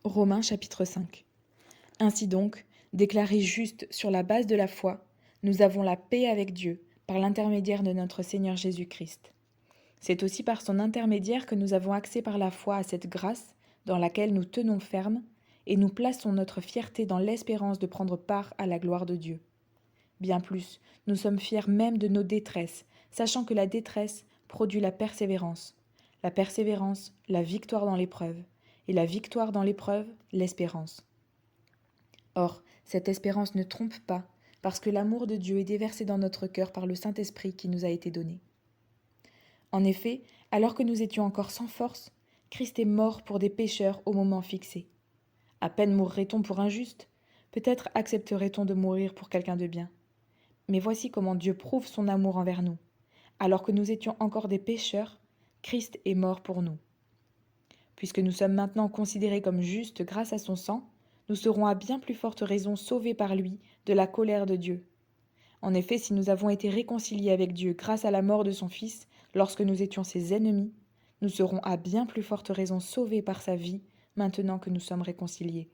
Romains chapitre 5. Ainsi donc, déclarés justes sur la base de la foi, nous avons la paix avec Dieu par l'intermédiaire de notre Seigneur Jésus-Christ. C'est aussi par son intermédiaire que nous avons accès par la foi à cette grâce dans laquelle nous tenons ferme et nous plaçons notre fierté dans l'espérance de prendre part à la gloire de Dieu. Bien plus, nous sommes fiers même de nos détresses, sachant que la détresse produit la persévérance, la victoire dans l'épreuve, et la victoire dans l'épreuve, l'espérance. Or, cette espérance ne trompe pas, parce que l'amour de Dieu est déversé dans notre cœur par le Saint-Esprit qui nous a été donné. En effet, alors que nous étions encore sans force, Christ est mort pour des pécheurs au moment fixé. À peine mourrait-on pour un juste, peut-être accepterait-on de mourir pour quelqu'un de bien. Mais voici comment Dieu prouve son amour envers nous. Alors que nous étions encore des pécheurs, Christ est mort pour nous. Puisque nous sommes maintenant considérés comme justes grâce à son sang, nous serons à bien plus forte raison sauvés par lui de la colère de Dieu. En effet, si nous avons été réconciliés avec Dieu grâce à la mort de son Fils, lorsque nous étions ses ennemis, nous serons à bien plus forte raison sauvés par sa vie, maintenant que nous sommes réconciliés.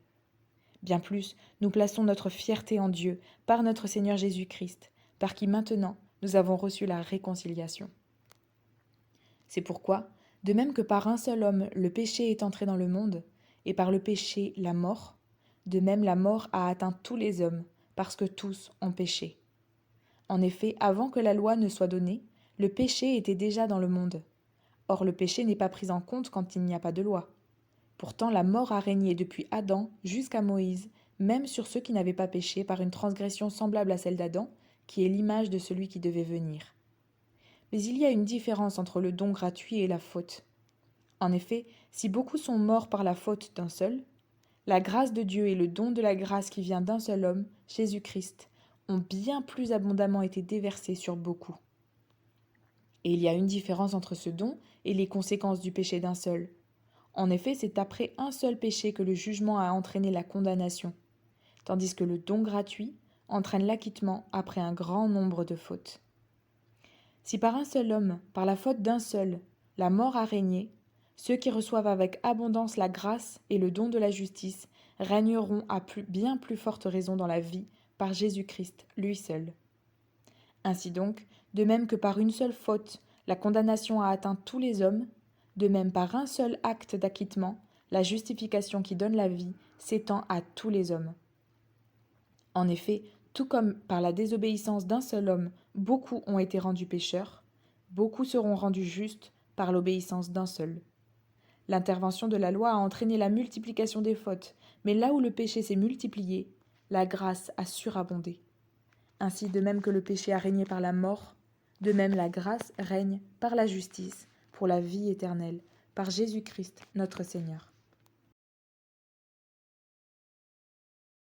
Bien plus, nous plaçons notre fierté en Dieu par notre Seigneur Jésus-Christ, par qui maintenant nous avons reçu la réconciliation. C'est pourquoi, de même que par un seul homme le péché est entré dans le monde, et par le péché la mort, de même la mort a atteint tous les hommes, parce que tous ont péché. En effet, avant que la loi ne soit donnée, le péché était déjà dans le monde. Or le péché n'est pas pris en compte quand il n'y a pas de loi. Pourtant la mort a régné depuis Adam jusqu'à Moïse, même sur ceux qui n'avaient pas péché par une transgression semblable à celle d'Adam, qui est l'image de celui qui devait venir. Mais il y a une différence entre le don gratuit et la faute. En effet, si beaucoup sont morts par la faute d'un seul, la grâce de Dieu et le don de la grâce qui vient d'un seul homme, Jésus-Christ, ont bien plus abondamment été déversés sur beaucoup. Et il y a une différence entre ce don et les conséquences du péché d'un seul. En effet, c'est après un seul péché que le jugement a entraîné la condamnation, tandis que le don gratuit entraîne l'acquittement après un grand nombre de fautes. Si par un seul homme, par la faute d'un seul, la mort a régné, ceux qui reçoivent avec abondance la grâce et le don de la justice régneront à bien plus forte raison dans la vie par Jésus-Christ, lui seul. Ainsi donc, de même que par une seule faute, la condamnation a atteint tous les hommes, de même par un seul acte d'acquittement, la justification qui donne la vie s'étend à tous les hommes. En effet, tout comme par la désobéissance d'un seul homme, beaucoup ont été rendus pécheurs, beaucoup seront rendus justes par l'obéissance d'un seul. L'intervention de la loi a entraîné la multiplication des fautes, mais là où le péché s'est multiplié, la grâce a surabondé. Ainsi, de même que le péché a régné par la mort, de même la grâce règne par la justice, pour la vie éternelle, par Jésus-Christ notre Seigneur.